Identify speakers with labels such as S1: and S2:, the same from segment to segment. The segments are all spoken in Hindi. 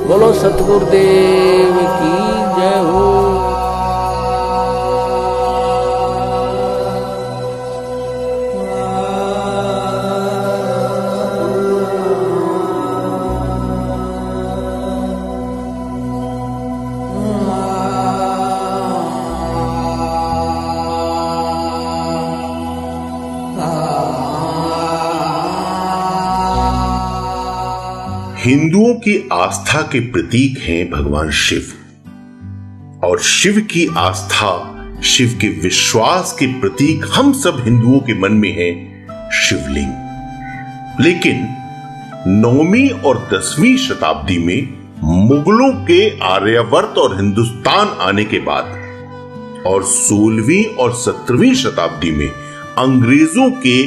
S1: बोलो सतगुरुदेव की जय हो।
S2: हिंदुओं की आस्था के प्रतीक हैं भगवान शिव, और शिव की आस्था, शिव के विश्वास के प्रतीक हम सब हिंदुओं के मन में है शिवलिंग। लेकिन 9वीं और 10वीं शताब्दी में मुगलों के आर्यावर्त और हिंदुस्तान आने के बाद और 16वीं और 17वीं शताब्दी में अंग्रेजों के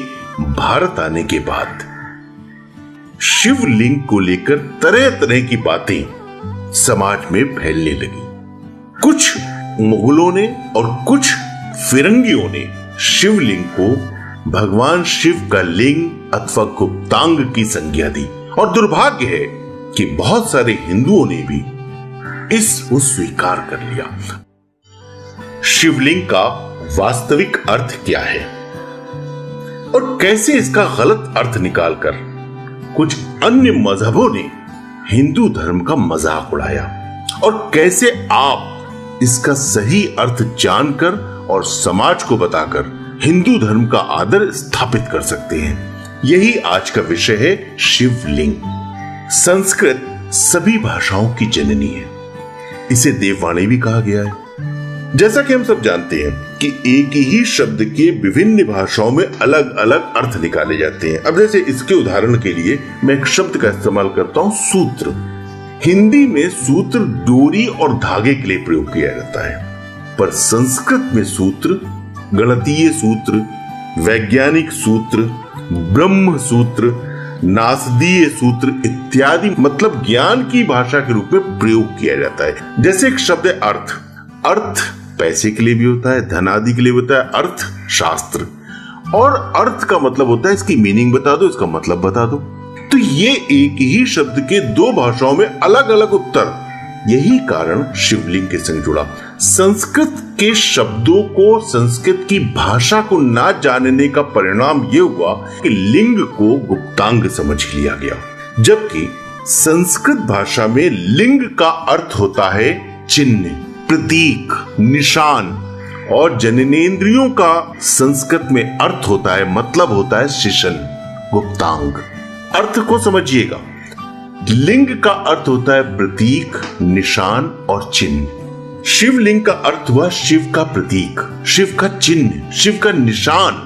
S2: भारत आने के बाद शिवलिंग को लेकर तरह तरह की बातें समाज में फैलने लगी। कुछ मुगलों ने और कुछ फिरंगियों ने शिवलिंग को भगवान शिव का लिंग अथवा गुप्तांग की संज्ञा दी, और दुर्भाग्य है कि बहुत सारे हिंदुओं ने भी इसको स्वीकार कर लिया। शिवलिंग का वास्तविक अर्थ क्या है और कैसे इसका गलत अर्थ निकालकर कुछ अन्य मजहबों ने हिंदू धर्म का मजाक उड़ाया, और कैसे आप इसका सही अर्थ जानकर और समाज को बताकर हिंदू धर्म का आदर स्थापित कर सकते हैं, यही आज का विषय है शिवलिंग। संस्कृत सभी भाषाओं की जननी है, इसे देववाणी भी कहा गया है। जैसा कि हम सब जानते हैं कि एक ही शब्द के विभिन्न भाषाओं में अलग अलग अर्थ निकाले जाते हैं। अब जैसे इसके उदाहरण के लिए मैं एक शब्द का इस्तेमाल करता हूं, सूत्र। हिंदी में सूत्र डोरी और धागे के लिए प्रयोग किया जाता है, पर संस्कृत में सूत्र गणितीय सूत्र, वैज्ञानिक सूत्र, ब्रह्म सूत्र, नासदीय सूत्र इत्यादि मतलब ज्ञान की भाषा के रूप में प्रयोग किया जाता है। जैसे एक शब्द है अर्थ। अर्थ पैसे के लिए भी होता है, धन आदि के लिए होता है, अर्थ शास्त्र। और अर्थ का मतलब होता है इसकी मीनिंग बता दो, इसका मतलब बता दो। तो ये एक ही शब्द के दो भाषाओं में अलग अलग उत्तर, यही कारण शिवलिंग के संग जुड़ा। संस्कृत के शब्दों को, संस्कृत की भाषा को ना जानने का परिणाम यह हुआ कि लिंग को गुप्तांग समझ लिया गया, जबकि संस्कृत भाषा में लिंग का अर्थ होता है चिन्ह, प्रतीक, निशान, और जननेंद्रियों का संस्कृत में अर्थ होता है, मतलब होता है शिशन, गुप्तांग। अर्थ को समझिएगा, लिंग का अर्थ होता है प्रतीक, निशान और चिन्ह। शिवलिंग का अर्थ हुआ शिव का प्रतीक, शिव का चिन्ह, शिव का निशान।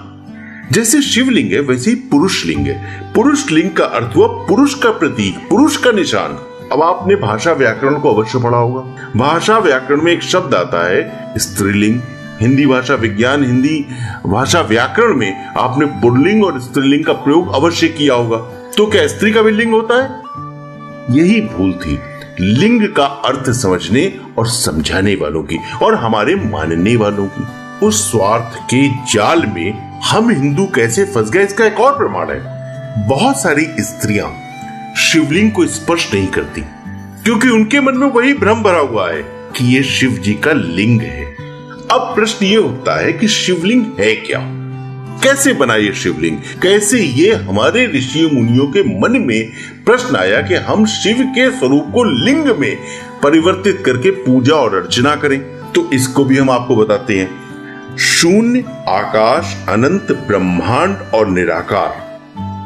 S2: जैसे शिवलिंग है वैसे ही पुरुष लिंग है। पुरुष लिंग का अर्थ हुआ पुरुष का प्रतीक, पुरुष का निशान। अब आपने भाषा व्याकरण को अवश्य पढ़ा होगा। भाषा व्याकरण में एक शब्द आता है स्त्रीलिंग। हिंदी भाषा विज्ञान, हिंदी भाषा व्याकरण में आपने पुल्लिंग और स्त्रीलिंग का प्रयोग अवश्य किया होगा। तो क्या स्त्री का भी लिंग होता है? यही भूल थी लिंग का अर्थ समझने और समझाने वालों की और हमारे मानने वालों की। उस स्वार्थ के जाल में हम हिंदू कैसे फंस गए, इसका एक और प्रमाण है। बहुत सारी स्त्रियां शिवलिंग को स्पर्श नहीं करती क्योंकि उनके मन में वही भ्रम भरा हुआ है कि ये शिव जी का लिंग है। अब प्रश्न ये उठता है कि शिवलिंग है क्या, कैसे बना ये शिवलिंग, कैसे ये हमारे ऋषि मुनियों के मन में प्रश्न आया कि हम शिव के स्वरूप को लिंग में परिवर्तित करके पूजा और अर्चना करें। तो इसको भी हम आपको बताते हैं। शून्य, आकाश, अनंत, ब्रह्मांड और निराकार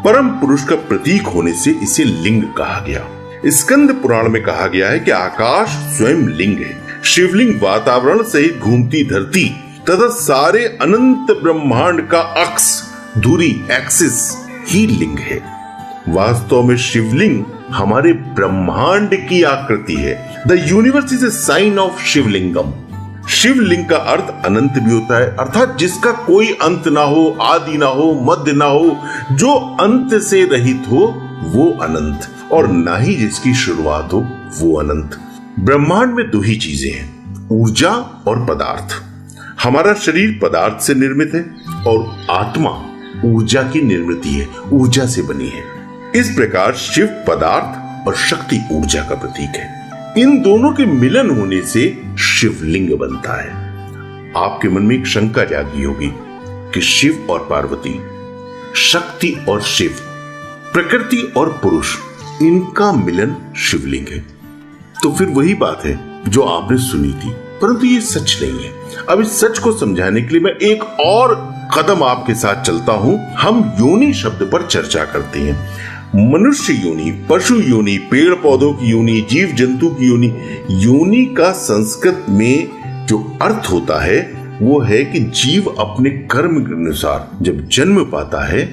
S2: परम पुरुष का प्रतीक होने से इसे लिंग कहा गया। स्कंद पुराण में कहा गया है कि आकाश स्वयं लिंग है, शिवलिंग वातावरण सहित घूमती धरती तथा सारे अनंत ब्रह्मांड का अक्ष, धुरी, एक्सिस ही लिंग है। वास्तव में शिवलिंग हमारे ब्रह्मांड की आकृति है। The universe is a sign of Shivalingam. Shivling का अर्थ अनंत भी होता है, अर्थात जिसका कोई अंत ना हो, आदि ना हो, मध्य ना हो, जो अंत से रहित हो वो अनंत, और ना ही जिसकी शुरुआत हो वो अनंत। ब्रह्मांड में दो ही चीजें हैं, ऊर्जा और पदार्थ। हमारा शरीर पदार्थ से निर्मित है और आत्मा ऊर्जा की निर्मित है, ऊर्जा से बनी है। इस प्रकार शिव पदार्थ और शक्ति ऊर्जा का प्रतीक है। इन दोनों के मिलन होने से शिवलिंग बनता है। आपके मन में एक शंका जागी होगी कि शिव और पार्वती, शक्ति और शिव, प्रकृति और पुरुष, इनका मिलन शिवलिंग है। तो फिर वही बात है जो आपने सुनी थी, परंतु ये सच नहीं है। अब इस सच को समझाने के लिए मैं एक और कदम आपके साथ चलता हूं। हम योनि शब्द पर चर्चा करते हैं। मनुष्य योनि, पशु योनि, पेड़ पौधों की योनि, जीव जंतु की योनि। योनि का संस्कृत में जो अर्थ होता है वो है कि जीव अपने कर्म के अनुसार जब जन्म पाता है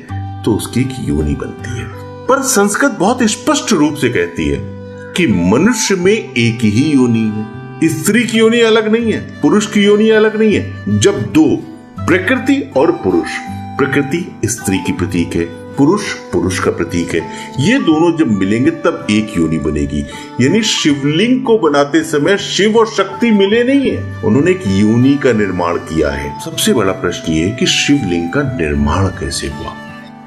S2: तो उसकी एक योनि बनती है। पर संस्कृत बहुत स्पष्ट रूप से कहती है कि मनुष्य में एक ही योनि है। स्त्री की योनि अलग नहीं है, पुरुष की योनि अलग नहीं है। जब दो, प्रकृति और पुरुष, प्रकृति स्त्री की प्रतीक है, पुरुष पुरुष का प्रतीक है, ये दोनों जब मिलेंगे तब एक योनि बनेगी। यानी शिवलिंग को बनाते समय शिव और शक्ति मिले नहीं है, उन्होंने एक योनि का निर्माण किया है। सबसे बड़ा प्रश्न ये है कि शिवलिंग का निर्माण कैसे हुआ?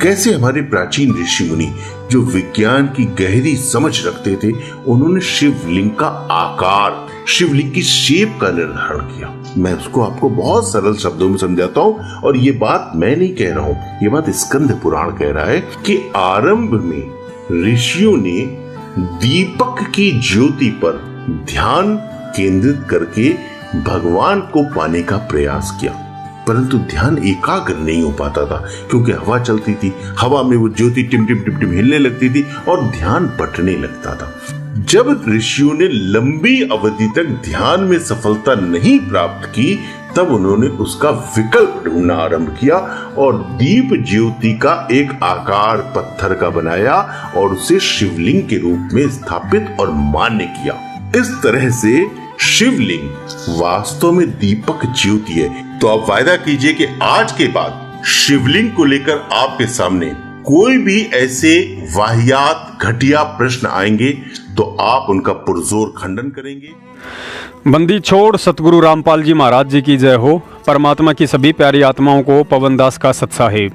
S2: कैसे हमारे प्राचीन ऋषि मुनि जो विज्ञान की गहरी समझ रखते थे, उन्होंने शिवलिंग का आकार, शिवलिंग की शेप का निर्धारण किया? मैं उसको आपको बहुत सरल शब्दों में समझाता हूं। और ये बात मैं नहीं कह रहा हूं, ये बात स्कंद पुराण कह रहा है कि आरंभ में ऋषियों ने दीपक की ज्योति पर ध्यान केंद्रित करके भगवान को पाने का प्रयास किया, परंतु ध्यान एकाग्र नहीं हो पाता था क्योंकि हवा चलती थी, हवा में वो ज्योति टिम टिम टिम टिम हिलने लगती थी और ध्यान बटने लगता था। जब ऋषियों ने लंबी अवधि तक ध्यान में सफलता नहीं प्राप्त की, तब उन्होंने उसका विकल्प ढूंढना आरंभ किया और दीप ज्योति का एक आकार पत्थर का बनाया और उसे शिवलिंग के रूप में स्थापित और मान्य किया। इस तरह से शिवलिंग वास्तव में दीपक ज्योति है। तो आप वायदा कीजिए कि आज के बाद शिवलिंग को लेकर आपके सामने कोई भी ऐसे वाहियात घटिया प्रश्न आएंगे तो आप उनका पुरजोर खंडन करेंगे।
S3: बंदी छोड़ सतगुरु रामपाल जी महाराज जी की जय हो। परमात्मा की सभी प्यारी आत्माओं को पवन दास का सत्साहिब।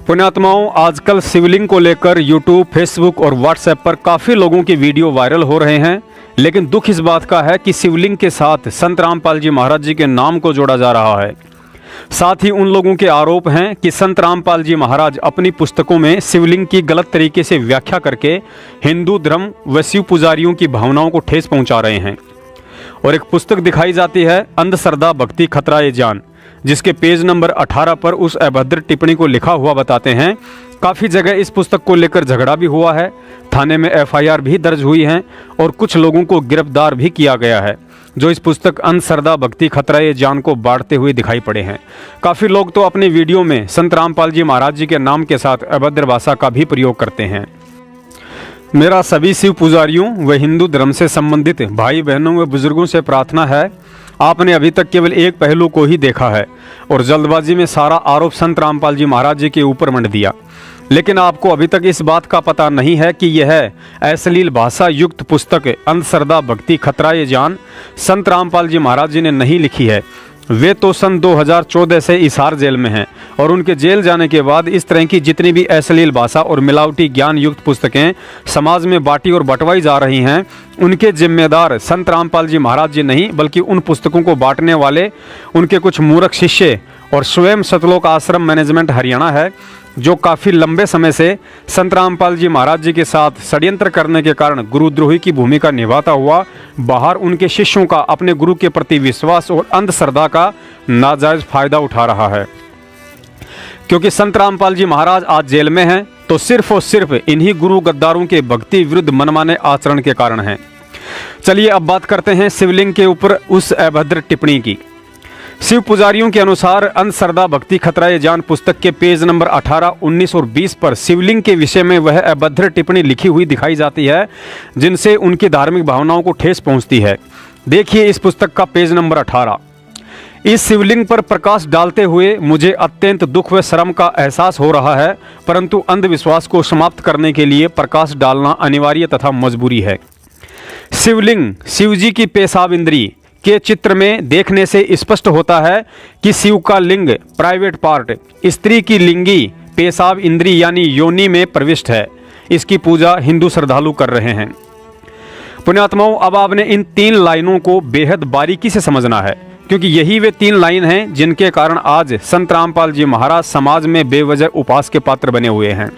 S3: पुण्यात्माओं, आजकल शिवलिंग को लेकर यूट्यूब, फेसबुक और व्हाट्सएप पर काफ़ी लोगों के वीडियो वायरल हो रहे हैं, लेकिन दुख इस बात का है कि शिवलिंग के साथ संत रामपाल जी महाराज जी के नाम को जोड़ा जा रहा है। साथ ही उन लोगों के आरोप हैं कि संत रामपाल जी महाराज अपनी पुस्तकों में शिवलिंग की गलत तरीके से व्याख्या करके हिंदू धर्म व शिव पुजारियों की भावनाओं को ठेस पहुंचा रहे हैं। और एक पुस्तक दिखाई जाती है अंधश्रद्धा भक्ति खतरा ये जान, जिसके पेज नंबर 18 पर उस अभद्र टिप्पणी को लिखा हुआ बताते हैं। काफ़ी जगह इस पुस्तक को लेकर झगड़ा भी हुआ है, थाने में FIR भी दर्ज हुई हैं और कुछ लोगों को गिरफ्तार भी किया गया है जो इस पुस्तक अंधश्रद्धा भक्ति खतरा ये जान को बांटते हुए दिखाई पड़े हैं। काफ़ी लोग तो अपने वीडियो में संत रामपाल जी महाराज जी के नाम के साथ अभद्र भाषा का भी प्रयोग करते हैं। मेरा सभी शिव पुजारियों व हिंदू धर्म से संबंधित भाई बहनों व बुजुर्गों से प्रार्थना है, आपने अभी तक केवल एक पहलू को ही देखा है और जल्दबाजी में सारा आरोप संत रामपाल जी महाराज जी के ऊपर मंड दिया। लेकिन आपको अभी तक इस बात का पता नहीं है कि यह अश्लील भाषा युक्त पुस्तक अंधश्रद्धा भक्ति खतरा ये जान संत रामपाल जी महाराज जी ने नहीं लिखी है। वे तो सन 2014 से हिसार जेल में हैं और उनके जेल जाने के बाद इस तरह की जितनी भी अश्लील भाषा और मिलावटी ज्ञान युक्त पुस्तकें समाज में बांटी और बंटवाई जा रही हैं, उनके जिम्मेदार संत रामपाल जी महाराज जी नहीं बल्कि उन पुस्तकों को बांटने वाले उनके कुछ मूर्ख शिष्य और स्वयं सतलोक आश्रम मैनेजमेंट हरियाणा है, जो काफ़ी लंबे समय से संत रामपाल जी महाराज जी के साथ षड्यंत्र करने के कारण गुरुद्रोही की भूमिका निभाता हुआ बाहर उनके शिष्यों का अपने गुरु के प्रति विश्वास और अंधश्रद्धा का नाजायज फायदा उठा रहा है। क्योंकि संत रामपाल जी महाराज आज जेल में हैं तो सिर्फ और सिर्फ इन्हीं गुरु गद्दारों के भक्ति विरुद्ध मनमाने आचरण के कारण हैं। चलिए अब बात करते हैं शिवलिंग के ऊपर उस अभद्र टिप्पणी की। शिव पुजारियों के अनुसार अंधश्रद्धा भक्ति खतरा ये जान पुस्तक के पेज नंबर 18, 19 और 20 पर शिवलिंग के विषय में वह अभद्र टिप्पणी लिखी हुई दिखाई जाती है जिनसे उनकी धार्मिक भावनाओं को ठेस पहुंचती है। देखिए इस पुस्तक का पेज नंबर 18। इस शिवलिंग पर प्रकाश डालते हुए मुझे अत्यंत दुख व शर्म का एहसास हो रहा है, परंतु अंधविश्वास को समाप्त करने के लिए प्रकाश डालना अनिवार्य तथा मजबूरी है। शिवलिंग शिवजी की पेशाब इंद्री के चित्र में देखने से स्पष्ट होता है कि शिव का लिंग प्राइवेट पार्ट स्त्री की लिंगी पेशाब इंद्री यानी योनि में प्रविष्ट है। इसकी पूजा हिंदू श्रद्धालु कर रहे हैं। पुण्यात्माओं, अब आपने इन 3 लाइनों को बेहद बारीकी से समझना है, क्योंकि यही वे 3 लाइन हैं जिनके कारण आज संत रामपाल जी महाराज समाज में बेवजह उपास के पात्र बने हुए हैं।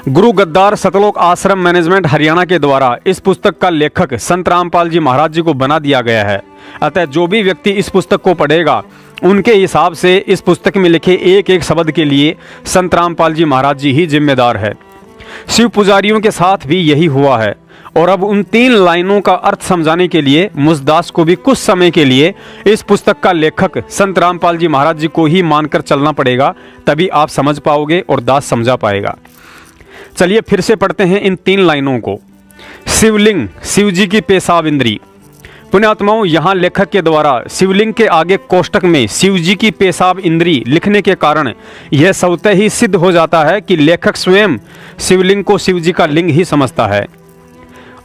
S3: गुरु गद्दार सतलोक आश्रम मैनेजमेंट हरियाणा के द्वारा इस पुस्तक का लेखक संत रामपाल जी महाराज जी को बना दिया गया है। अतः जो भी व्यक्ति इस पुस्तक को पढ़ेगा उनके हिसाब से इस पुस्तक में लिखे एक एक शब्द के लिए संत रामपाल जी महाराज जी ही जिम्मेदार है। शिव पुजारियों के साथ भी यही हुआ है। और अब उन 3 लाइनों का अर्थ समझाने के लिए मुझदास को भी कुछ समय के लिए इस पुस्तक का लेखक संत रामपाल जी महाराज जी को ही मानकर चलना पड़ेगा, तभी आप समझ पाओगे और दास समझा पाएगा। चलिए फिर से पढ़ते हैं इन 3 लाइनों को। शिवलिंग, शिव जी की पेशाब इंद्री। पुण्यात्माओं, यहाँ लेखक के द्वारा शिवलिंग के आगे कोष्टक में शिव जी की पेशाब इंद्री लिखने के कारण यह स्वतः ही सिद्ध हो जाता है कि लेखक स्वयं शिवलिंग को शिव जी का लिंग ही समझता है।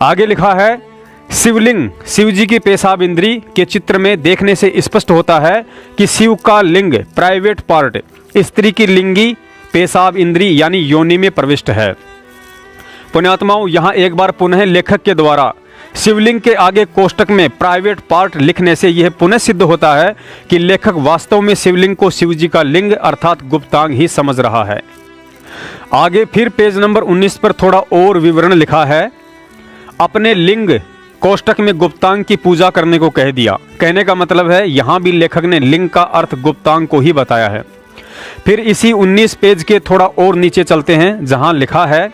S3: आगे लिखा है, शिवलिंग, शिव जी की पेशाब इंद्री के चित्र में देखने से स्पष्ट होता है कि शिव का लिंग प्राइवेट पार्ट स्त्री की लिंगी पेशाब इंद्री यानी योनि में प्रविष्ट है। पुण्यात्माओं, यहाँ एक बार पुनः लेखक के द्वारा शिवलिंग के आगे कोष्टक में प्राइवेट पार्ट लिखने से यह पुनः सिद्ध होता है कि लेखक वास्तव में शिवलिंग को शिव जी का लिंग अर्थात गुप्तांग ही समझ रहा है। आगे फिर पेज नंबर 19 पर थोड़ा और विवरण लिखा है। अपने लिंग कोष्टक में गुप्तांग की पूजा करने को कह दिया। कहने का मतलब है यहाँ भी लेखक ने लिंग का अर्थ गुप्तांग को ही बताया है। फिर इसी 19 पेज के थोड़ा और नीचे चलते हैं, जहाँ लिखा है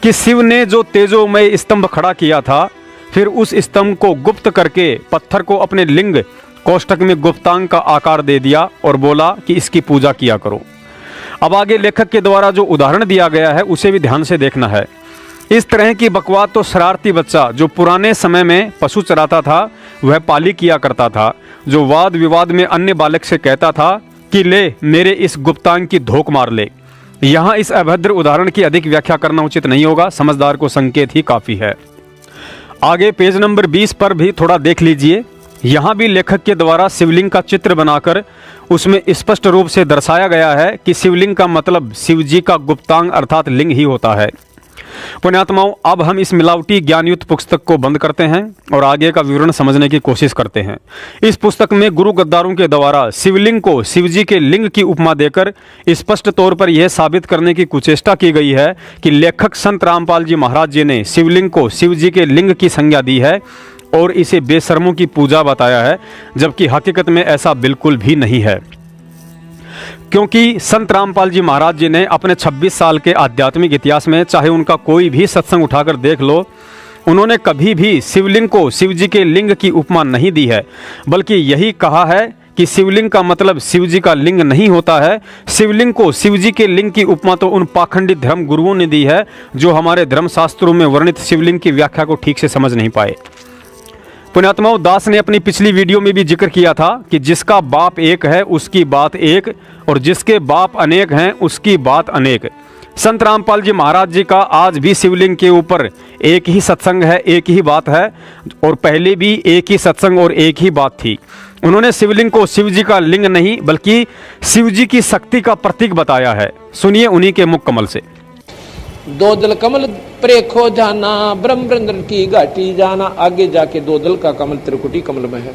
S3: कि शिव ने जो तेजोमय स्तंभ खड़ा किया था, फिर उस स्तंभ को गुप्त करके पत्थर को अपने लिंग कोष्टक में गुप्तांग का आकार दे दिया और बोला कि इसकी पूजा किया करो। अब आगे लेखक के द्वारा जो उदाहरण दिया गया है उसे भी ध्यान से देखना है। इस तरह की बकवाद तो शरारती बच्चा जो पुराने समय में पशु चराता था वह पाली किया करता था, जो वाद विवाद में अन्य बालक से कहता था कि ले मेरे इस गुप्तांग की धोख मार ले। यहाँ इस अभद्र उदाहरण की अधिक व्याख्या करना उचित नहीं होगा, समझदार को संकेत ही काफी है। आगे पेज नंबर 20 पर भी थोड़ा देख लीजिए। यहाँ भी लेखक के द्वारा शिवलिंग का चित्र बनाकर उसमें स्पष्ट रूप से दर्शाया गया है कि शिवलिंग का मतलब शिव जी का गुप्तांग अर्थात लिंग ही होता है। पुण्यात्माओं, अब हम इस मिलावटी ज्ञानयुक्त पुस्तक को बंद करते हैं और आगे का विवरण समझने की कोशिश करते हैं। इस पुस्तक में गुरु गद्दारों के द्वारा शिवलिंग को शिव जी के लिंग की उपमा देकर स्पष्ट तौर पर यह साबित करने की कुचेष्टा की गई है कि लेखक संत रामपाल जी महाराज जी ने शिवलिंग को शिव जी के लिंग की संज्ञा दी है और इसे बेशर्मों की पूजा बताया है, जबकि हकीकत में ऐसा बिल्कुल भी नहीं है। क्योंकि संत रामपाल जी महाराज जी ने अपने 26 साल के आध्यात्मिक इतिहास में चाहे उनका कोई भी सत्संग उठाकर देख लो, उन्होंने कभी भी शिवलिंग को शिव जी के लिंग की उपमा नहीं दी है, बल्कि यही कहा है कि शिवलिंग का मतलब शिव जी का लिंग नहीं होता है। शिवलिंग को शिव जी के लिंग की उपमा तो उन पाखंडी धर्म गुरुओं ने दी है जो हमारे धर्मशास्त्रों में वर्णित शिवलिंग की व्याख्या को ठीक से समझ नहीं पाए। पुण्यात्माओं, दास ने अपनी पिछली वीडियो में भी जिक्र किया था कि जिसका बाप एक है उसकी बात एक और जिसके बाप अनेक हैं उसकी बात अनेक। संत रामपाल जी महाराज जी का आज भी शिवलिंग के ऊपर एक ही सत्संग है, एक ही बात है, और पहले भी एक ही सत्संग और एक ही बात थी। उन्होंने शिवलिंग को शिव जी का लिंग नहीं बल्कि शिव जी की शक्ति का प्रतीक बताया है। सुनिए उन्हीं के मुख कमल से।
S1: दो दल कमल प्रेखो जाना, ब्रह्मरंद्र की घाटी जाना। आगे जाके 2 दल का कमल त्रिकुटी कमल में है।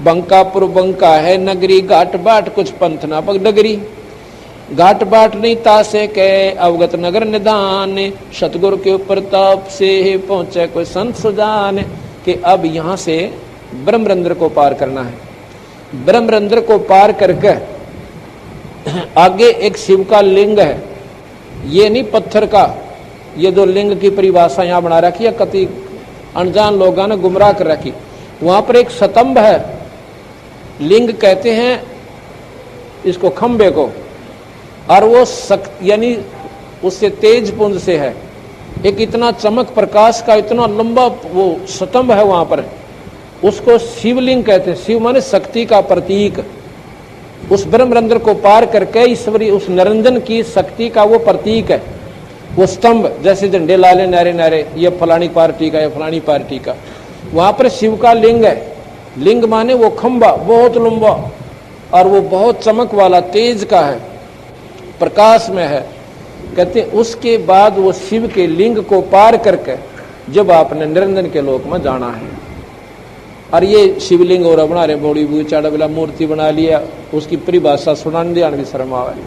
S1: बंकापुर बंका है नगरी, घाट बाट कुछ पंथ ना पग डगरी। घाट बाट नहीं तासे के अवगत नगर निदान, सतगुरु के ऊपर ताप से पहुंचे कोई संत सुजान। कि अब यहाँ से ब्रह्मरंद्र को पार करना है। ब्रह्मरंद्र को पार करके आगे एक शिव का लिंग है, ये नहीं पत्थर का। ये जो लिंग की परिभाषा यहाँ बना रखी है, कति अनजान लोगों ने गुमराह कर रखी। वहां पर एक स्तंभ है, लिंग कहते हैं इसको खंबे को, और वो यानी उससे तेज पुंज से है। एक इतना चमक प्रकाश का इतना लंबा वो स्तंभ है वहां पर, उसको शिवलिंग कहते हैं। शिव माने शक्ति का प्रतीक। उस ब्रह्मरंध्र को पार करके ईश्वरी उस निरंजन की शक्ति का वो प्रतीक है। वो स्तंभ जैसे झंडे लाले नारे नारे, ये फलानी पार्टी का, ये फलानी पार्टी का। वहां पर शिव का लिंग है। लिंग माने वो खंबा बहुत लंबा और वो बहुत चमक वाला तेज का है, प्रकाश में है। कहते उसके बाद वो शिव के लिंग को पार करके जब आपने निरंजन के लोक में जाना है। और ये शिवलिंग और बना रहे बड़ी बूढ़ी चाड़ा मूर्ति बना लिया, उसकी परिभाषा सुनाने दिया भी शर्म आवे।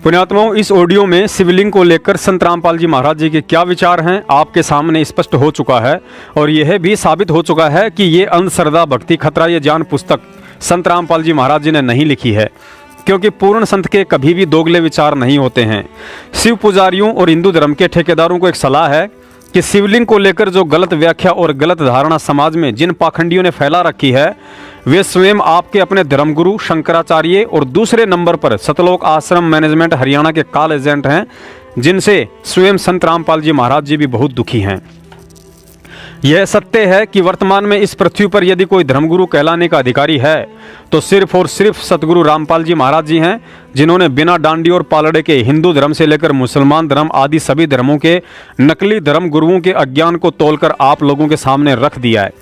S3: पुण्यात्माओं, इस ऑडियो में शिवलिंग को लेकर संत रामपाल जी महाराज जी के क्या विचार हैं आपके सामने स्पष्ट हो चुका है। और यह भी साबित हो चुका है कि ये अंधश्रद्धा भक्ति खतरा ये जान पुस्तक संत रामपाल जी महाराज जी ने नहीं लिखी है, क्योंकि पूर्ण संत के कभी भी दोगले विचार नहीं होते हैं। शिव पुजारियों और हिंदू धर्म के ठेकेदारों को एक सलाह है कि शिवलिंग को लेकर जो गलत व्याख्या और गलत धारणा समाज में जिन पाखंडियों ने फैला रखी है, वे स्वयं आपके अपने धर्मगुरु शंकराचार्य और दूसरे नंबर पर सतलोक आश्रम मैनेजमेंट हरियाणा के कॉल एजेंट हैं, जिनसे स्वयं संत रामपाल जी महाराज जी भी बहुत दुखी हैं। यह सत्य है कि वर्तमान में इस पृथ्वी पर यदि कोई धर्मगुरु कहलाने का अधिकारी है तो सिर्फ और सिर्फ सतगुरु रामपाल जी महाराज जी हैं, जिन्होंने बिना डांडी और पालड़े के हिंदू धर्म से लेकर मुसलमान धर्म आदि सभी धर्मों के नकली धर्म गुरुओं के अज्ञान को तोलकर आप लोगों के सामने रख दिया है।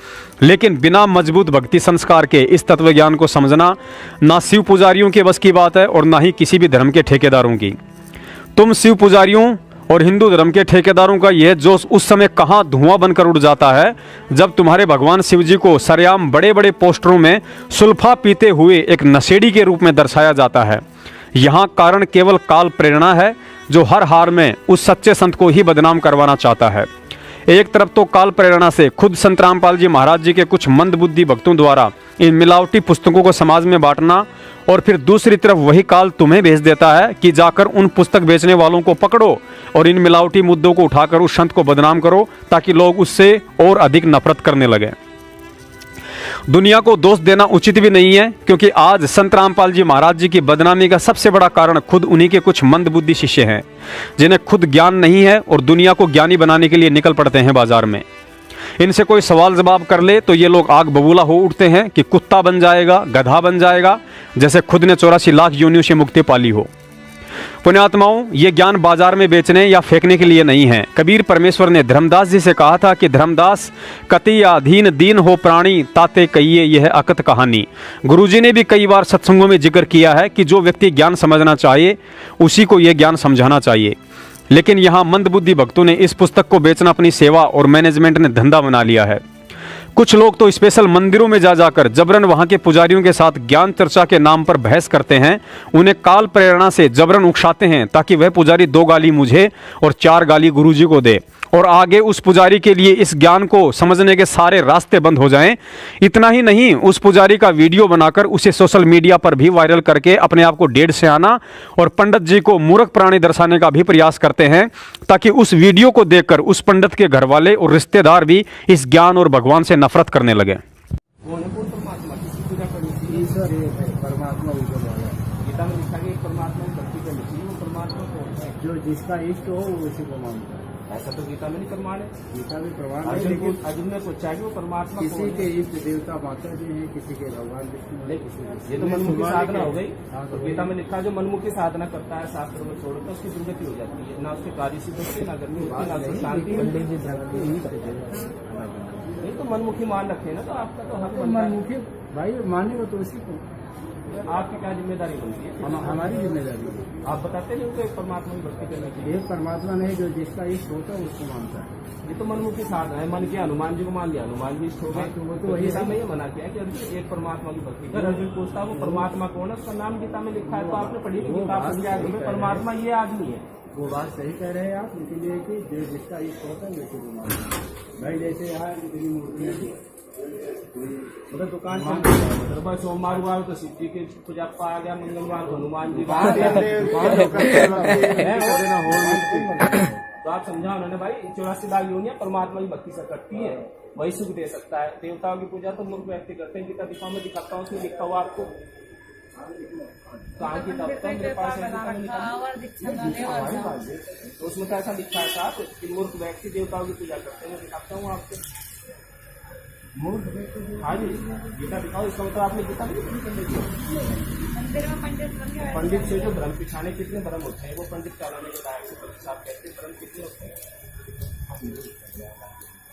S3: लेकिन बिना मजबूत भक्ति संस्कार के इस तत्व ज्ञान को समझना ना शिव पुजारियों के बस की बात है और ना ही किसी भी धर्म के ठेकेदारों की। तुम शिव पुजारियों और हिंदू धर्म के ठेकेदारों का यह जोश उस समय कहाँ धुआं बनकर उड़ जाता है जब तुम्हारे भगवान शिव जी को सरेआम बड़े बड़े पोस्टरों में सुल्फा पीते हुए एक नशेड़ी के रूप में दर्शाया जाता है। यहाँ कारण केवल काल प्रेरणा है, जो हर हार में उस सच्चे संत को ही बदनाम करवाना चाहता है। एक तरफ तो काल प्रेरणा से खुद संत रामपाल जी महाराज जी के कुछ मंदबुद्धि भक्तों द्वारा इन मिलावटी पुस्तकों को समाज में बांटना, और फिर दूसरी तरफ वही काल तुम्हें भेज देता है कि जाकर उन पुस्तक बेचने वालों को पकड़ो और इन मिलावटी मुद्दों को उठाकर उस संत को बदनाम करो, ताकि लोग उससे और अधिक नफरत करने लगे। दुनिया को दोष देना उचित भी नहीं है, क्योंकि आज संत रामपाल जी महाराज जी की बदनामी का सबसे बड़ा कारण खुद उन्हीं के कुछ मंदबुद्धि शिष्य हैं, जिन्हें खुद ज्ञान नहीं है और दुनिया को ज्ञानी बनाने के लिए निकल पड़ते हैं बाजार में। इनसे कोई सवाल जवाब कर ले तो ये लोग आग बबूला हो उठते हैं कि कुत्ता बन जाएगा, गधा बन जाएगा, जैसे खुद ने 84 लाख योनियों से मुक्ति पाली हो। पुण्यात्माओं, ये ज्ञान बाजार में बेचने या फेंकने के लिए नहीं है। कबीर परमेश्वर ने धर्मदास जी से कहा था कि धर्मदास कति अधीन दीन हो प्राणी ताते कहिए यह अकत कहानी। गुरुजी ने भी कई बार सत्संगों में जिक्र किया है कि जो व्यक्ति ज्ञान समझना चाहिए उसी को यह ज्ञान समझाना चाहिए। लेकिन यहाँ मंदबुद्धि भक्तों ने इस पुस्तक को बेचना अपनी सेवा और मैनेजमेंट ने धंधा बना लिया है। कुछ लोग तो स्पेशल मंदिरों में जा जाकर जबरन वहां के पुजारियों के साथ ज्ञान चर्चा के नाम पर बहस करते हैं, उन्हें काल प्रेरणा से जबरन उकसाते हैं ताकि वह पुजारी 2 गाली मुझे और 4 गाली गुरुजी को दे, और आगे उस पुजारी के लिए इस ज्ञान को समझने के सारे रास्ते बंद हो जाएं। इतना ही नहीं, उस पुजारी का वीडियो बनाकर उसे सोशल मीडिया पर भी वायरल करके अपने आप को डेढ़ से आना और पंडित जी को मूर्ख प्राणी दर्शाने का भी प्रयास करते हैं, ताकि उस वीडियो को देखकर उस पंडित के घर वाले और रिश्तेदार भी इस ज्ञान और भगवान से नफरत करने लगे।
S4: जो जिसका इष्ट हो उसी को मानता है।
S1: ऐसा तो गीता में नहीं प्रमाण है।
S4: गीता में प्रमाण है, लेकिन
S1: अर्जुन में कुछ चाहिए वो परमात्मा
S4: किसी के इष्ट देवता माता जी हैं, किसी के भगवान विष्णु हैं, किसी के।
S1: ये तो मनमुखी साधना हो गई।
S4: हाँ,
S1: तो गीता में लिखा जो मनमुखी साधना करता है शास्त्रों में छोड़ो तो उसकी दुर्गति हो जाती है, ना उसके कार्य सिद्ध होती है, ना गर्मी होती है, ना उसकी शांति होती है। नहीं तो मनमुखी मान रखे ना, तो आपका तो हक बनता है।
S4: मनमुखी भाई मानेगा तो उसी को।
S1: आपकी क्या जिम्मेदारी बनती है?
S4: हमारी जिम्मेदारी है।
S1: आप बताते नहीं उनको एक परमात्मा की भक्ति करने के लिए।
S4: एक परमात्मा नहीं, जो जिसका इष्ट होता है उसको मानता है।
S1: ये तो मनमुखी साधना है। मन किया हनुमान जी को मान लिया, हनुमान जी इष्ट हो गए।
S4: वो तो वही
S1: गीता में ये मना किया कि अर्जुन एक परमात्मा की भक्ति कर। अर्जुन पूछता वो परमात्मा कौन है, उसका नाम गीता में लिखा है, तो आपने पढ़ी कि गीता में परमात्मा ये आदमी है।
S4: वो बात सही कह रहे हैं आप, इसीलिए कि जो जिसका इष्ट होता है उसी को मानता है। भाई जैसे यहाँ इतनी मूर्तियाँ
S1: मतलब दुकान पर सोमवार हुआ तो शिव जी के पूजा आ गया, मंगलवार को हनुमान जी। तो आप समझा उन्होंने भाई 84 लाख योनियां परमात्मा की भक्ति से करती है, वही सुख दे सकता है। देवताओं की पूजा तो मूर्ख व्यक्ति करते हैं। गीता दिखा में दिखाता हूँ, उसमें लिखा हुआ आपको कहाँ की तब तक मेरे पास है, तो उसमें तो ऐसा लिखा है साहब कि मूर्ख व्यक्ति देवताओं की पूजा करते हैं। मैं दिखाता हूँ आपको मूर्ख व्यक्ति। हाँ जी, गीता दिखाओ। इसका मतलब आपने गीता नहीं कर ली। पंडित से जो भ्रम पिछाने कितने भ्रम होते हैं, वो पंडित कहलाने के लायक से साहब कहते हैं भ्रम कितने होते हैं।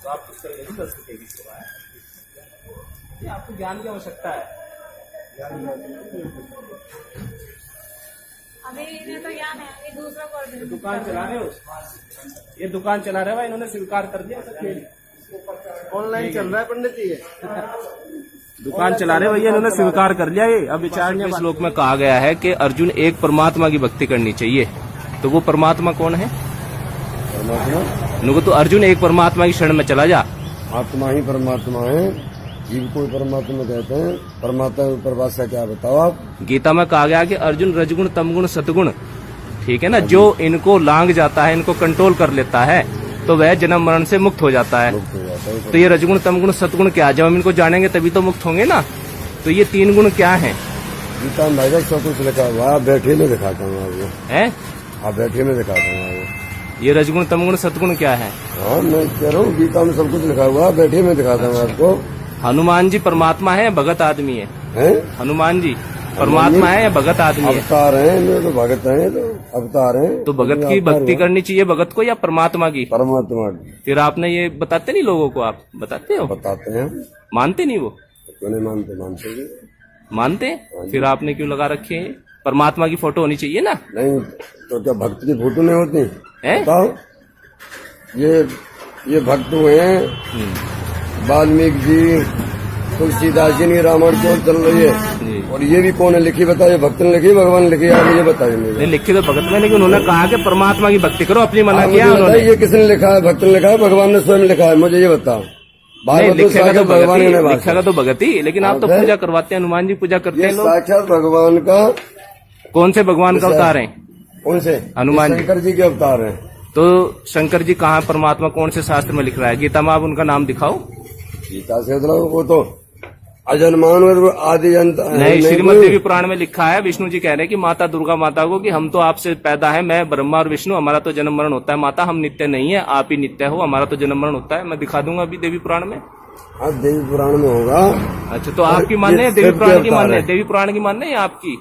S1: तो आप उसका यही कर सकेगी सेवा है। आपको ज्ञान की आवश्यकता है।
S5: अभी इन्हें तो याद है कि दूसरा कर दे।
S4: दुकान चला रहे हो, ये दुकान चला रहे हो, इन्होंने स्वीकार कर दिया सब खेल। ऑनलाइन चल रहा है पंडित जी, दुकान चला रहे भैया, इन्होंने स्वीकार कर लिया। ये अब विचार
S6: इस श्लोक में कहा गया है कि अर्जुन एक परमात्मा की भक्ति करनी चाहिए, तो वो परमात्मा कौन है? तो अर्जुन एक परमात्मा की शरण में चला जा।
S7: आत्मा ही परमात्मा है, जीव को परमात्मा कहते हैं। परमात्मा की परिभाषा क्या बताओ आप?
S6: गीता में कहा गया कि अर्जुन रजगुण तमगुण सतगुण, ठीक है ना, जो इनको लांग जाता है, इनको कंट्रोल कर लेता है, तो वह जन्म मरण से मुक्त हो जाता है। तो ये रजगुण तमगुण सतगुण क्या, जब हम इनको जानेंगे तभी तो मुक्त होंगे ना। तो ये 3 गुण क्या है?
S7: गीता में भाई सब कुछ लिखा हुआ, आप बैठे में दिखाता हूँ आपको।
S6: है
S7: आप बैठे में दिखाता हूँ आपको।
S6: ये रजगुण तमगुण सतगुण क्या है?
S7: हाँ मैं कह रहा हूँ गीता में सब कुछ लिखा हुआ, बैठे में दिखाता हूँ आपको।
S6: हनुमान जी परमात्मा है या भगत आदमी है? हनुमान जी परमात्मा है या भगत आदमी है?
S7: अवतार हैं, तो भगत हैं, तो अवतार हैं।
S6: तो भगत की भक्ति करनी चाहिए भगत को या परमात्मा की?
S7: परमात्मा की।
S6: फिर आपने ये बताते नहीं लोगों को, आप बताते हो?
S7: बताते हैं।
S6: मानते नहीं वो?
S7: क्यों नहीं मानते?
S6: मानते हैं? फिर आपने क्यों लगा रखे हैं? परमात्मा की फोटो होनी चाहिए ना?
S7: नहीं तो क्या भक्त की फोटो नहीं होती
S6: है?
S7: बताओ। ये भक्त हुए हैं, वाल्मीकि जी, तुलसीदास जी ने रामायण क्यों चल रही है, और ये भी कौन है लिखी? बताइए, भक्त ने लिखी, भगवान ने लिखी? आप ये बताइए मुझे।
S6: नहीं लिखी तो भगत में, लेकिन उन्होंने कहा कि परमात्मा की भक्ति करो, अपनी मना किया उन्होंने।
S7: ये किसने लिखा है? भक्त ने लिखा है, भगवान ने स्वयं लिखा है? मुझे ये बताओ।
S6: लिखेगा तो भगत ही, लेकिन आप तो पूजा करवाते हैं, हनुमान जी पूजा करते हैं लोग।
S7: साक्षात भगवान का।
S6: कौन से भगवान का अवतार है?
S7: कौन से?
S6: हनुमान जी।
S7: शंकर जी के अवतार हैं।
S6: तो शंकर जी कहाँ परमात्मा, कौन से शास्त्र में लिख रहा है? गीता में आप उनका नाम दिखाओ।
S7: गीता से वो तो अजन्मान आदि अंत
S6: नहीं, श्रीमद देवी पुराण में लिखा है, विष्णु जी कह रहे हैं कि माता दुर्गा माता को कि हम तो आपसे पैदा है, मैं ब्रह्मा और विष्णु, हमारा तो जन्म मरण होता है। माता हम नित्य नहीं है, आप ही नित्य हो, हमारा तो जन्म मरण होता है। मैं दिखा दूंगा अभी देवी पुराण में।
S7: हाँ देवी पुराण में होगा।
S6: अच्छा, तो आपकी मानने है देवी पुराण की मानने? देवी पुराण की मानने है आपकी?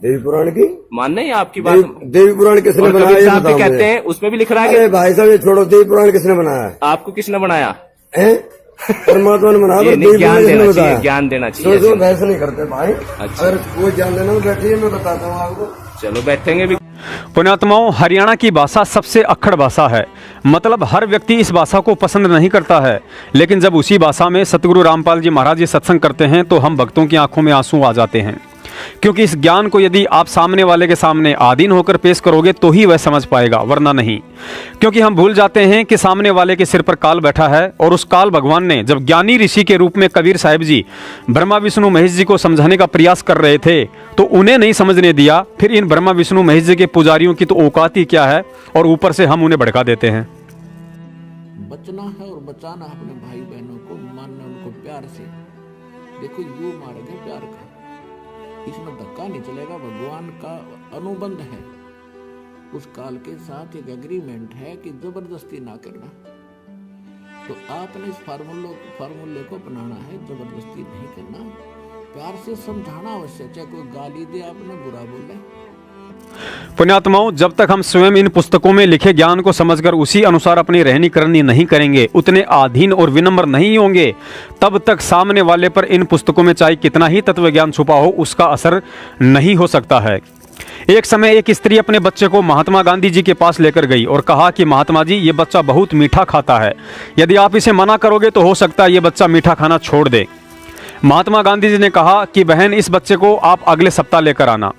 S7: देवी पुराण की मानने
S6: है आपकी बात?
S7: देवी पुराण किसने बनाया?
S6: कहते हैं उसमें भी लिख रहा है।
S7: भाई साहब ये छोड़ो, देवी पुराण किसने बनाया?
S6: आपको किसने बनाया?
S7: परमात्मा ने बनाया।
S6: ज्ञान देना चाहिए,
S7: बहस नहीं करते भाई। अगर कोई ज्ञान देना तो बैठिए, मैं बताता हूँ आपको।
S6: चलो बैठेंगे भी।
S3: पुण्यात्माओं, हरियाणा की भाषा सबसे अक्खड़ भाषा है। मतलब हर व्यक्ति इस भाषा को पसंद नहीं करता है, लेकिन जब उसी भाषा में सतगुरु रामपाल जी महाराज जी सत्संग करते हैं तो हम भक्तों की आंखों में आंसू आ जाते हैं। क्योंकि इस ज्ञान को यदि आप सामने वाले के सामने आधीन होकर पेश करोगे तो ही वह समझ पाएगा, वरना नहीं। क्योंकि हम भूल जाते हैं कि सामने वाले के सिर पर काल बैठा है, और उस काल भगवान ने जब ज्ञानी ऋषि के रूप में कबीर साहिब जी ब्रह्मा विष्णु महेश जी को समझाने का प्रयास कर रहे थे तो उन्हें नहीं समझने दिया। फिर इन ब्रह्मा विष्णु महेश जी के पुजारियों की तो औकात ही क्या है, और ऊपर से हम उन्हें भड़का देते हैं।
S1: बचना है और बचाना अपने भाई बहनों को, मानना उनको प्यार से। देखो ये मार्ग है प्यार का, इसमें धक्का नहीं चलेगा। भगवान का अनुबंध है, उस काल के साथ एक एग्रीमेंट है कि जबरदस्ती ना करना। तो आपने इस फार्मूले को अपनाना है, जबरदस्ती नहीं करना, प्यार से समझाना अवश्य। चाहे कोई गाली दे, आपने बुरा बोले।
S3: पुण्यात्माओं, जब तक हम स्वयं इन पुस्तकों में लिखे ज्ञान को समझकर उसी अनुसार अपनी रहनी करनी नहीं करेंगे, उतने आधीन और विनम्र नहीं होंगे, तब तक सामने वाले पर इन पुस्तकों में चाहे कितना ही तत्व ज्ञान छुपा हो, उसका असर नहीं हो सकता है। एक समय एक स्त्री अपने बच्चे को महात्मा गांधी जी के पास लेकर गई और कहा कि महात्मा जी, ये बच्चा बहुत मीठा खाता है, यदि आप इसे मना करोगे तो हो सकता है ये बच्चा मीठा खाना छोड़ दे। महात्मा गांधी जी ने कहा कि बहन, इस बच्चे को आप अगले सप्ताह लेकर आना।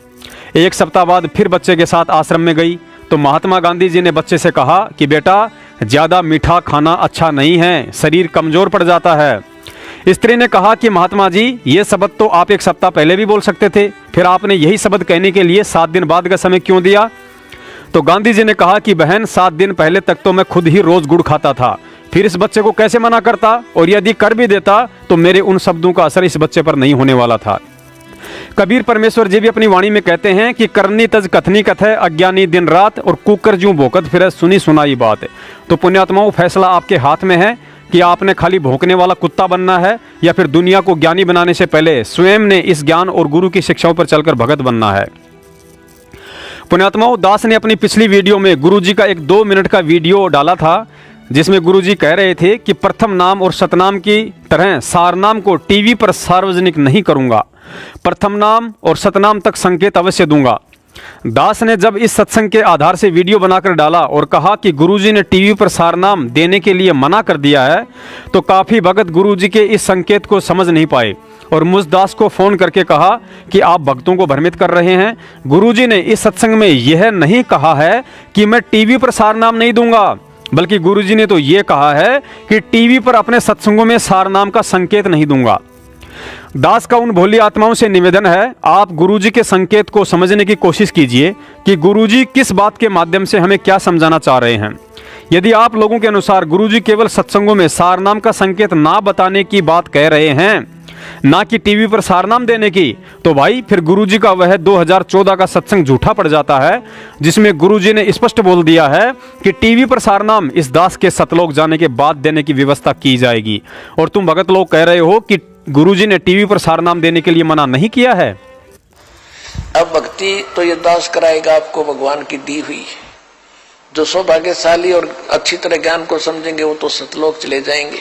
S3: एक सप्ताह बाद फिर बच्चे के साथ आश्रम में गई तो महात्मा गांधी जी ने बच्चे से कहा कि बेटा, ज़्यादा मीठा खाना अच्छा नहीं है, शरीर कमज़ोर पड़ जाता है। स्त्री ने कहा कि महात्मा जी, ये शब्द तो आप एक सप्ताह पहले भी बोल सकते थे, फिर आपने यही शब्द कहने के लिए 7 दिन बाद का समय क्यों दिया? तो गांधी जी ने कहा कि बहन, 7 दिन पहले तक तो मैं खुद ही रोज़ गुड़ खाता था, फिर इस बच्चे को कैसे मना करता, और यदि कर भी देता तो मेरे उन शब्दों का असर इस बच्चे पर नहीं होने वाला था। कबीर परमेश्वर जी भी अपनी वाणी में कहते हैं कि करनी तज कथनी कथै, अज्ञानी दिन रात, और कुकर जूं भोकत फिर सुनी सुनाई बात। तो पुण्यात्माओं, फैसला आपके हाथ में है कि आपने खाली भौंकने वाला कुत्ता बनना है या फिर दुनिया को ज्ञानी बनाने से पहले स्वयं ने इस ज्ञान और गुरु की शिक्षाओं पर चलकर भगत बनना है। पुण्यात्माओं, दास ने अपनी पिछली वीडियो में गुरु जी का एक 2 मिनट का वीडियो डाला था, जिसमें गुरुजी कह रहे थे कि प्रथम नाम और सतनाम की तरह सारनाम को टीवी पर सार्वजनिक नहीं करूंगा, प्रथम नाम और सतनाम तक संकेत अवश्य दूंगा, दास ने जब इस सत्संग के आधार से वीडियो बनाकर डाला और कहा कि गुरुजी ने टीवी पर सारनाम देने के लिए मना कर दिया है, तो काफ़ी भगत गुरुजी के इस संकेत को समझ नहीं पाए और मुझ दास को फ़ोन करके कहा कि आप भक्तों को भ्रमित कर रहे हैं। गुरुजी ने इस सत्संग में यह नहीं कहा है कि मैं टीवी पर सारनाम नहीं दूंगा, बल्कि गुरुजी ने तो यह कहा है कि टीवी पर अपने सत्संगों में सारनाम का संकेत नहीं दूंगा। दास का उन भोली आत्माओं से निवेदन है, आप गुरुजी के संकेत को समझने की कोशिश कीजिए कि गुरुजी किस बात के माध्यम से हमें क्या समझाना चाह रहे हैं। यदि आप लोगों के अनुसार गुरुजी केवल सत्संगों में सारनाम का संकेत ना बताने की बात कह रहे हैं, ना कि टीवी पर सारनाम देने की, तो भाई फिर गुरुजी का वह 2014 का सत्संग झूठा पड़ जाता है, जिसमें गुरुजी ने स्पष्ट बोल दिया है कि टीवी पर सारनाम इस दास के सतलोक जाने के बाद देने की व्यवस्था की जाएगी। और तुम भगत लोग कह रहे हो कि गुरुजी ने टीवी पर सारनाम देने के लिए मना नहीं किया है।
S1: अब भक्ति तो ये दास कराएगा आपको, भगवान की दी हुई। जो सौभाग्यशाली और अच्छी तरह ज्ञान को समझेंगे वो तो सतलोक चले जाएंगे।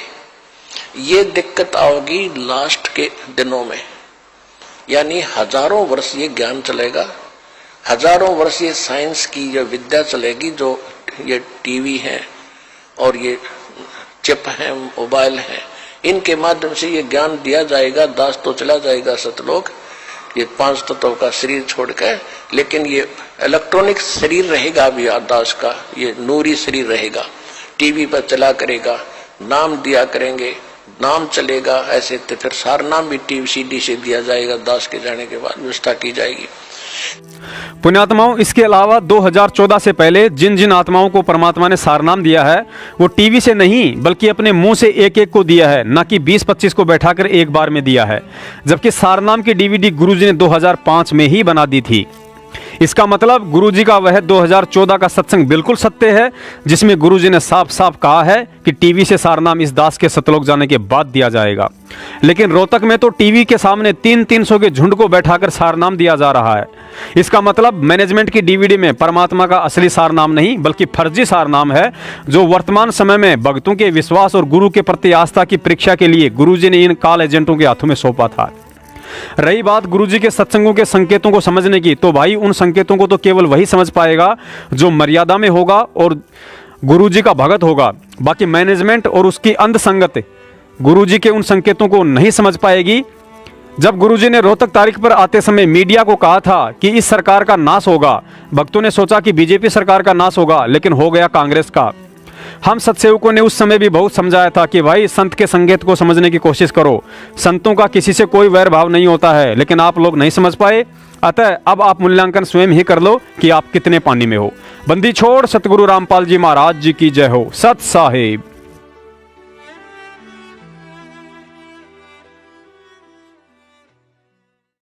S1: ये दिक्कत आओगी लास्ट के दिनों में, यानी हजारों वर्ष ये ज्ञान चलेगा, हजारों वर्ष ये साइंस की जो विद्या चलेगी, जो ये टीवी है और ये चिप है, मोबाइल है, इनके माध्यम से ये ज्ञान दिया जाएगा। दास तो चला जाएगा सतलोक, ये 5 तत्वों का शरीर छोड़कर, लेकिन ये इलेक्ट्रॉनिक शरीर रहेगा अभी दास का, ये नूरी शरीर रहेगा। टीवी पर चला करेगा, नाम दिया करेंगे, नाम चलेगा। ऐसे तो फिर सारनाम भी टीवी सीडी से दिया जाएगा, दास के जाने के बाद व्यवस्था की जाएगी।
S3: पुण्यात्माओं, इसके अलावा 2014 से पहले जिन जिन आत्माओं को परमात्मा ने सारनाम दिया है, वो टीवी से नहीं बल्कि अपने मुंह से एक एक को दिया है, ना कि 20-25 को बैठाकर एक बार में दिया है। जबकि सारनाम की डीवीडी गुरुजी ने 2005 में ही बना दी थी। इसका मतलब गुरुजी का वह 2014 का सत्संग बिल्कुल सत्य है, जिसमें गुरुजी ने साफ साफ कहा है कि टीवी से सारनाम इस दास के सतलोक जाने के बाद दिया जाएगा। लेकिन रोहतक में तो टीवी के सामने 300 के झुंड को बैठाकर सारनाम दिया जा रहा है। इसका मतलब मैनेजमेंट की डीवीडी में परमात्मा का असली सारनाम नहीं बल्कि फर्जी सारनाम है, जो वर्तमान समय में भक्तों के विश्वास और गुरु के प्रति आस्था की परीक्षा के लिए गुरुजी ने इन काल एजेंटों के हाथों में सौंपा था। रही बात गुरुजी के सत्संगों के संकेतों को समझने की, तो भाई उन संकेतों को तो केवल वही समझ पाएगा जो मर्यादा में होगा और गुरुजी का भगत होगा। बाकी मैनेजमेंट और उसकी अंध संगत गुरुजी के उन संकेतों को नहीं समझ पाएगी। जब गुरुजी ने रोहतक तारीख पर आते समय मीडिया को कहा था कि इस सरकार का नाश होगा, भक्तों ने सोचा कि बीजेपी सरकार का नाश होगा, लेकिन हो गया कांग्रेस का। हम सत्सेवकों ने उस समय भी बहुत समझाया था कि भाई संत के संकेत को समझने की कोशिश करो, संतों का किसी से कोई वैर भाव नहीं होता है, लेकिन आप लोग नहीं समझ पाए। अतः अब आप मूल्यांकन स्वयं ही कर लो कि आप कितने पानी में हो। बंदी छोड़ सतगुरु रामपाल जी महाराज जी की जय हो। सत साहिब।